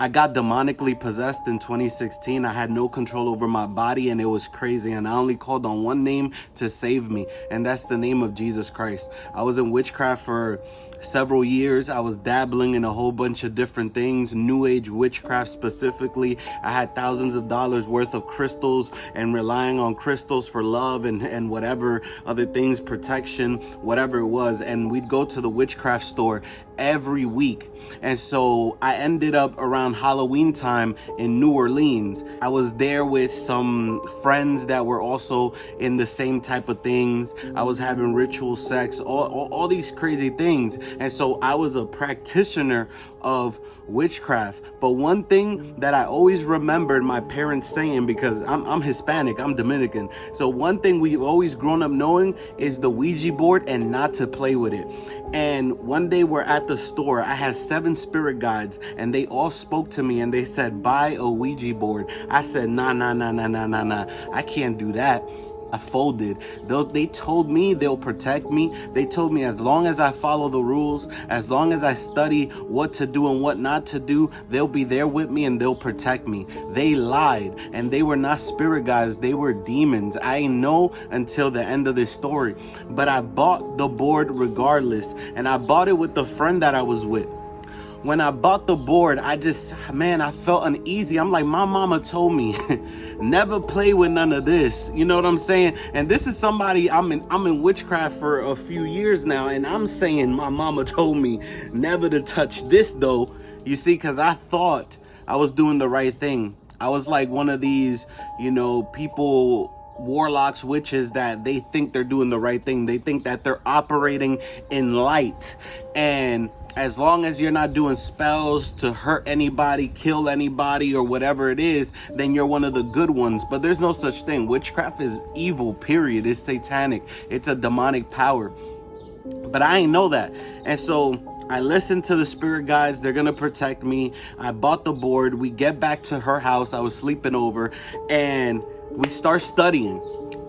I got demonically possessed in 2016. I had no control over my body, and it was crazy. And I only called on one name to save me, and that's the name of Jesus Christ. I was in witchcraft for several years. I was dabbling in a whole bunch of different things, new age witchcraft specifically. I had thousands of dollars worth of crystals and relying on crystals for love and whatever other things, protection, whatever it was. And we'd go to the witchcraft store every week. And so I ended up around Halloween time in New Orleans. I was there with some friends that were also in the same type of things. I was having ritual sex, all these crazy things. And so I was a practitioner of witchcraft. But one thing that I always remembered my parents saying, because I'm Hispanic, I'm Dominican. So one thing we've always grown up knowing is the Ouija board and not to play with it. And one day we're at the store. I had 7 spirit guides and they all spoke to me and they said, buy a Ouija board. I said, nah. I can't do that. I folded. They told me they'll protect me. They told me as long as I follow the rules, as long as I study what to do and what not to do, they'll be there with me and they'll protect me. They lied, and they were not spirit guides. They were demons. I know until the end of this story. But I bought the board regardless, and I bought it with the friend that I was with. When I bought the board, I felt uneasy. I'm like, my mama told me never play with none of this. You know what I'm saying? And this is somebody, I'm in witchcraft for a few years now, and I'm saying my mama told me never to touch this though. You see, because I thought I was doing the right thing. I was like one of these, people, warlocks, witches, that they think they're doing the right thing. They think that they're operating in light. And as long as you're not doing spells to hurt anybody, kill anybody, or whatever it is, then you're one of the good ones. But there's no such thing. Witchcraft is evil, period. It's satanic. It's a demonic power. But I ain't know that. And so I listened to the spirit guides. They're going to protect me. I bought the board. We get back to her house. I was sleeping over, and we start studying.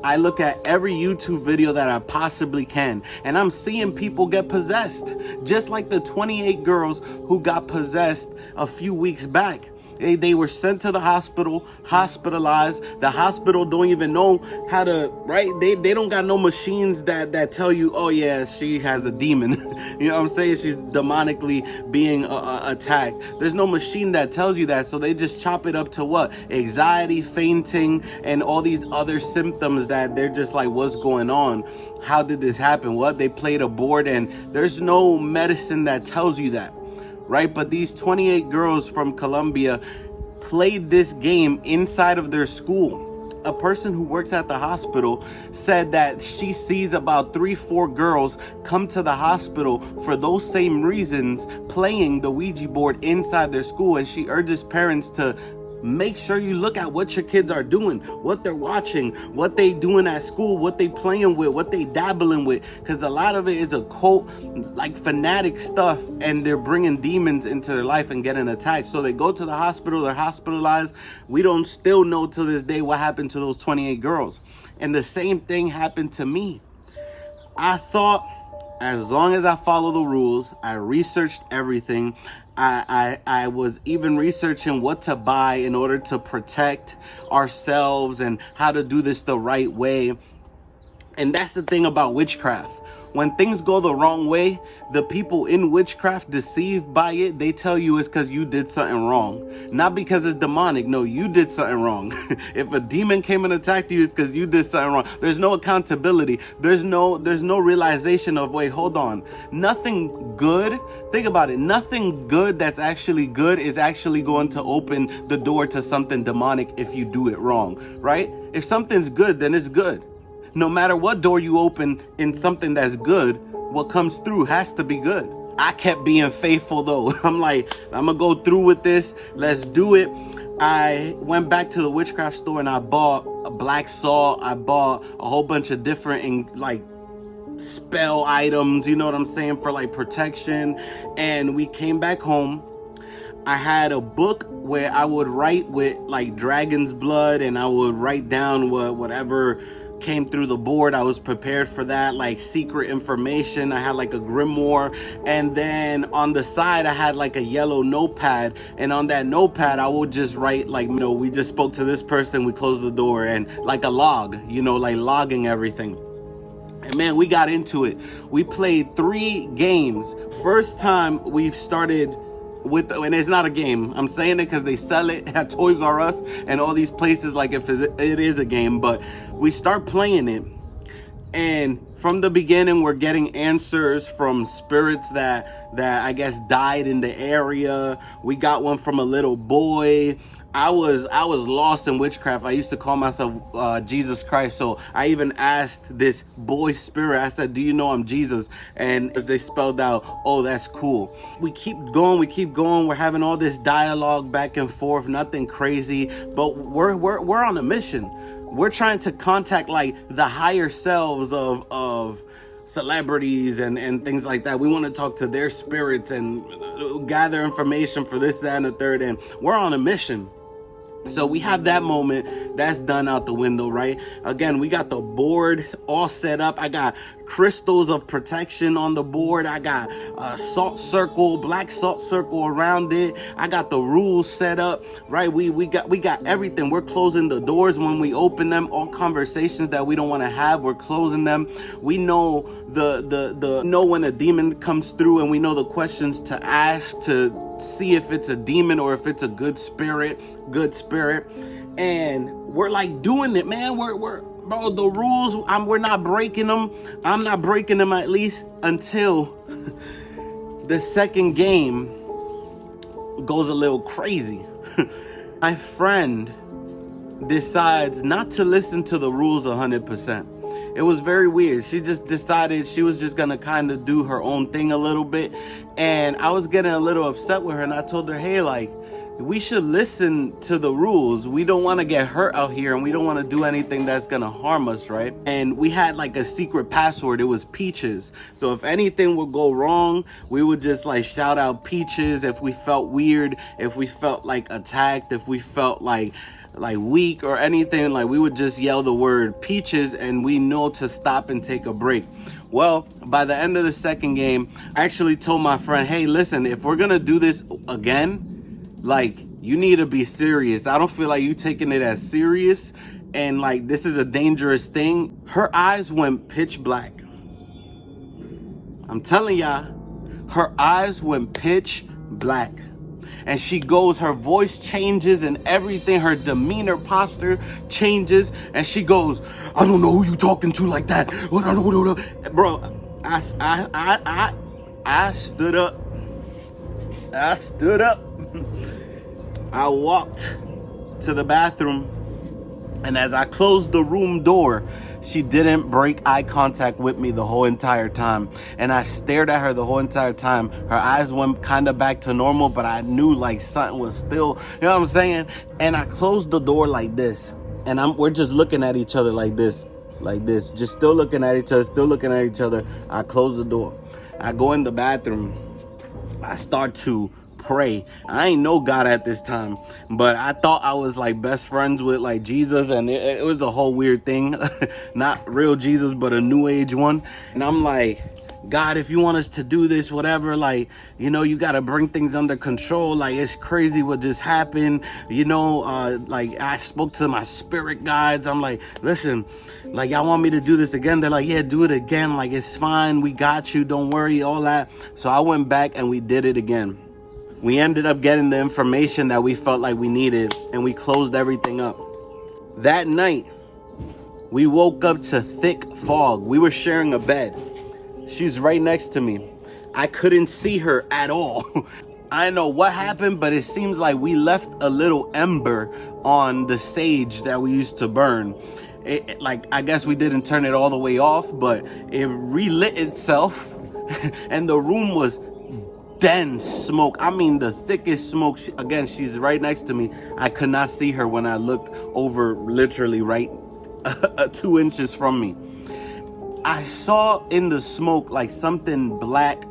I look at every YouTube video that I possibly can, and I'm seeing people get possessed, just like the 28 girls who got possessed a few weeks back. They were sent to the hospital, hospitalized. The hospital don't even know how to, right? They don't got no machines that tell you, oh yeah, she has a demon. You know what I'm saying? She's demonically being attacked. There's no machine that tells you that. So they just chop it up to what? Anxiety, fainting, and all these other symptoms that they're just like, what's going on? How did this happen? What? They played a board, and there's no medicine that tells you that. Right? But these 28 girls from Colombia played this game inside of their school. A person who works at the hospital said that she sees about 3-4 girls come to the hospital for those same reasons, playing the Ouija board inside their school. And she urges parents to make sure you look at what your kids are doing, what they're watching, what they doing at school, what they playing with, what they dabbling with, because a lot of it is occult, like fanatic stuff, and they're bringing demons into their life and getting attacked. So they go to the hospital, they're hospitalized. We don't still know to this day what happened to those 28 girls. And the same thing happened to me. I thought, as long as I follow the rules, I researched everything. I was even researching what to buy in order to protect ourselves and how to do this the right way. And that's the thing about witchcraft. When things go the wrong way, the people in witchcraft, deceived by it, they tell you it's because you did something wrong. Not because it's demonic. No, you did something wrong. If a demon came and attacked you, it's because you did something wrong. There's no accountability. There's no realization of, wait, hold on. Nothing good. Think about it. Nothing good that's actually good is actually going to open the door to something demonic if you do it wrong, right? If something's good, then it's good. No matter what door you open in something that's good, what comes through has to be good. I kept being faithful though. I'm like, I'm gonna go through with this. Let's do it. I went back to the witchcraft store and I bought a black salt. I bought a whole bunch of different spell items, you know what I'm saying, for like protection. And we came back home. I had a book where I would write with like dragon's blood, and I would write down whatever came through the board. I was prepared for that, like secret information. I had like a grimoire, and then on the side I had like a yellow notepad, and on that notepad I would just write like, you know, we just spoke to this person, we closed the door, and like a log, you know, like logging everything. And man, we got into it. We played 3 games. First time we started with, and it's not a game, I'm saying it because they sell it at Toys R Us and all these places like if it is a game, but we start playing it, and from the beginning we're getting answers from spirits that I guess died in the area. We got one from a little boy. I was lost in witchcraft. I used to call myself Jesus Christ. So I even asked this boy spirit, I said, do you know I'm Jesus? And they spelled out, oh, that's cool. We keep going. We're having all this dialogue back and forth, nothing crazy, but we're on a mission. We're trying to contact like the higher selves of celebrities and things like that. We want to talk to their spirits and gather information for this, that, and the third, and we're on a mission. So we have that moment. That's done out the window, right? Again, we got the board all set up. I got crystals of protection on the board. I got a salt circle, black salt circle around it. I got the rules set up, right? We got everything. We're closing the doors when we open them. All conversations that we don't want to have, we're closing them. We know know when a demon comes through, and we know the questions to ask to see if it's a demon or if it's a good spirit. And we're like doing it, man. We're bro, the rules, we're not breaking them. I'm not breaking them, at least until the second game goes a little crazy. My friend decides not to listen to the rules 100%. It was very weird. She just decided she was just gonna kind of do her own thing a little bit, and I was getting a little upset with her, and I told her, hey, like, we should listen to the rules. We don't want to get hurt out here, and we don't want to do anything that's gonna harm us, right? And we had like a secret password. It was Peaches. So if anything would go wrong, we would just like shout out Peaches. If we felt weird, if we felt like attacked, if we felt like weak or anything, like we would just yell the word Peaches, and we know to stop and take a break. Well, by the end of the second game, I actually told my friend, hey, listen, if we're gonna do this again, like, you need to be serious. I don't feel like you taking it as serious, and like this is a dangerous thing. Her eyes went pitch black. I'm telling y'all, her eyes went pitch black. And she goes, her voice changes and everything, her demeanor, posture changes, and she goes, I don't know who you talking to like that. Bro, I stood up. I walked to the bathroom, and as I closed the room door, she didn't break eye contact with me the whole entire time. And I stared at her the whole entire time. Her eyes went kind of back to normal, but I knew like something was still, you know what I'm saying? And I closed the door like this, and we're just looking at each other like this, just still looking at each other, I close the door. I go in the bathroom. I start to pray. I ain't know God at this time, but I thought I was like best friends with like Jesus, and it was a whole weird thing. Not real Jesus, but a new age one. And I'm like, God, if you want us to do this, whatever, like, you know, you got to bring things under control. Like, it's crazy what just happened. You know, like I spoke to my spirit guides. I'm like, listen, like, y'all want me to do this again? They're like, yeah, do it again. Like, it's fine. We got you. Don't worry, all that. So I went back and we did it again. We ended up getting the information that we felt like we needed, and we closed everything up. That night, we woke up to thick fog. We were sharing a bed. She's right next to me. I couldn't see her at all. I don't know what happened, but it seems like we left a little ember on the sage that we used to burn. Like, I guess we didn't turn it all the way off, but it relit itself, and the room was dense smoke. I mean, the thickest smoke. Again, she's right next to me. I could not see her when I looked over, literally right 2 inches from me. I saw in the smoke like something black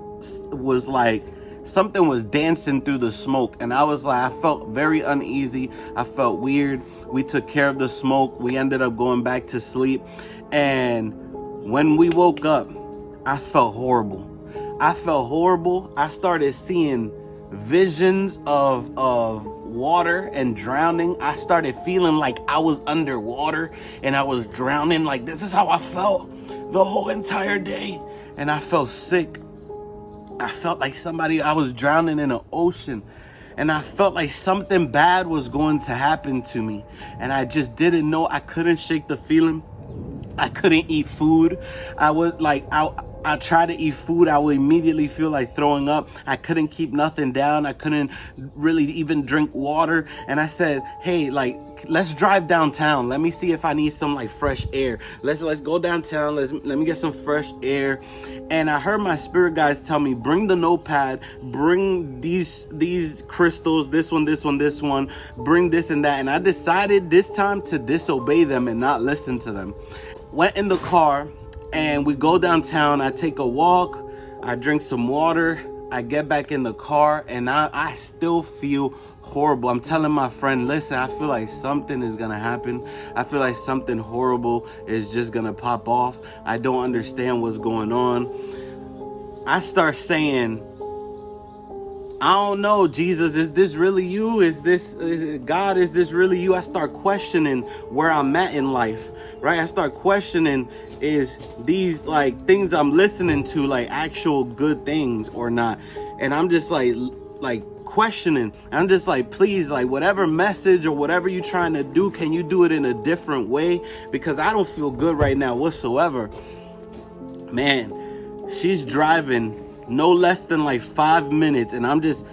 was like something was dancing through the smoke. And I was like, I felt very uneasy. I felt weird. We took care of the smoke. We ended up going back to sleep. And when we woke up, I felt horrible. I felt horrible. I started seeing visions of water and drowning. I started feeling like I was underwater and I was drowning. Like, this is how I felt the whole entire day. And I felt sick. I felt like I was drowning in an ocean. And I felt like something bad was going to happen to me. And I just didn't know. I couldn't shake the feeling. I couldn't eat food. I was like, I tried to eat food. I would immediately feel like throwing up. I couldn't keep nothing down. I couldn't really even drink water. And I said, hey, like, let's drive downtown. Let me see if I need some like fresh air. Let's go downtown. Let me get some fresh air. And I heard my spirit guides tell me, bring the notepad, bring these crystals, this one, bring this and that. And I decided this time to disobey them and not listen to them. Went in the car and we go downtown. I take a walk. I drink some water. I get back in the car and I still feel horrible. I'm telling my friend, listen, I feel like something is gonna happen. I feel like something horrible is just gonna pop off. I don't understand what's going on. I start saying, I don't know, Jesus, is this really you? Is it God? Is this really you? I start questioning where I'm at in life, right? I start questioning, is these like things I'm listening to like actual good things or not? And I'm just like questioning. I'm just like, please, like whatever message or whatever you're trying to do, can you do it in a different way? Because I don't feel good right now whatsoever. Man, she's driving no less than like 5 minutes and I'm just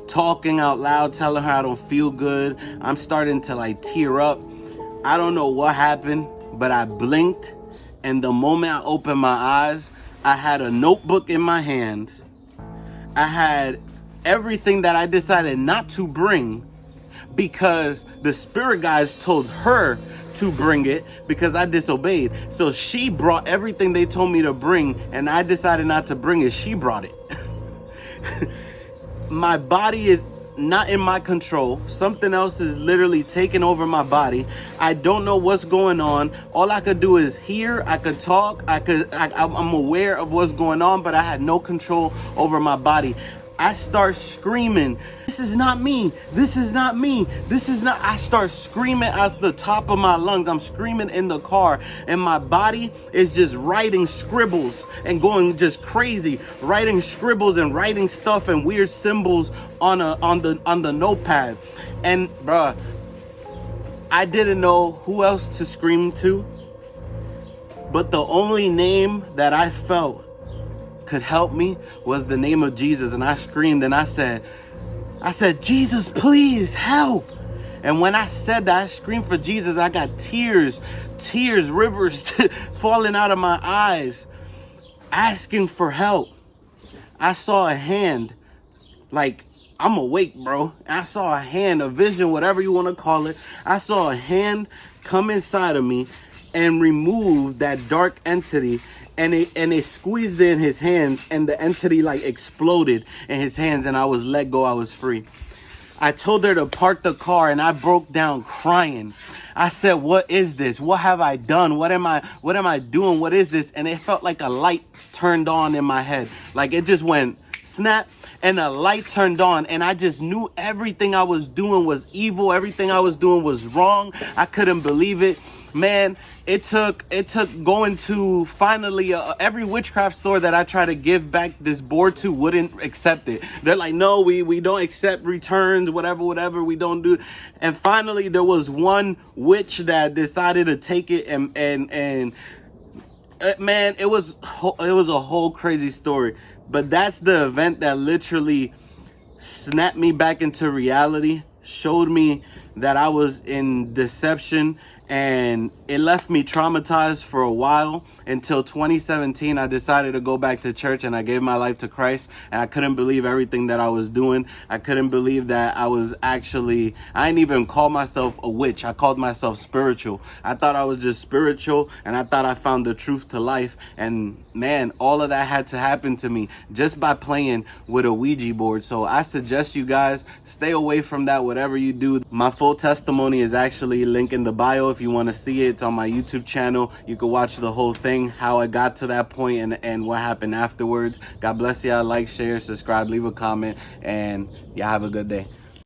talking out loud, telling her I don't feel good. I'm starting to like tear up. I don't know what happened, but I blinked, and the moment I opened my eyes, I had a notebook in my hand. I had everything that I decided not to bring because the spirit guides told her to bring it because I disobeyed. So she brought everything they told me to bring and I decided not to bring it. She brought it. My body is not in my control. Something else is literally taking over my body. I don't know what's going on. All I could do is hear. I could talk. I'm aware of what's going on, but I had no control over my body. I start screaming, this is not me. This is not me. This is not. I start screaming at the top of my lungs. I'm screaming in the car and my body is just writing scribbles and going just crazy, writing scribbles and writing stuff and weird symbols on the notepad. And bruh, I didn't know who else to scream to, but the only name that I felt could help me was the name of Jesus. And I screamed and I said, Jesus, please help. And when I said that, I screamed for Jesus, I got tears, rivers falling out of my eyes, asking for help. I saw a hand, like, I'm awake, bro. I saw a hand, a vision, whatever you want to call it. I saw a hand come inside of me and remove that dark entity. And it squeezed in his hands and the entity like exploded in his hands and I was let go. I was free. I told her to park the car and I broke down crying. I said, what is this? What have I done? What am I doing? What is this? And it felt like a light turned on in my head. Like it just went snap and a light turned on and I just knew everything I was doing was evil. Everything I was doing was wrong. I couldn't believe it. Man, it took going to finally every witchcraft store that I tried to give back this board to wouldn't accept it. They're like, no, we don't accept returns, whatever, we don't do. And finally there was one witch that decided to take it and man, it was a whole crazy story. But that's the event that literally snapped me back into reality, showed me that I was in deception, and it left me traumatized for a while until 2017. I decided to go back to church and I gave my life to Christ, and I couldn't believe everything that I was doing. I couldn't believe that I was actually, I didn't even call myself a witch. I called myself spiritual. I thought I was just spiritual, and I thought I found the truth to life. And man, all of that had to happen to me just by playing with a Ouija board. So I suggest you guys stay away from that, whatever you do. My full testimony is actually linked in the bio. If you want to see it, it's on my YouTube channel. You can watch the whole thing, how I got to that point, and what happened afterwards. God bless y'all. Like, share, subscribe, leave a comment, and y'all have a good day.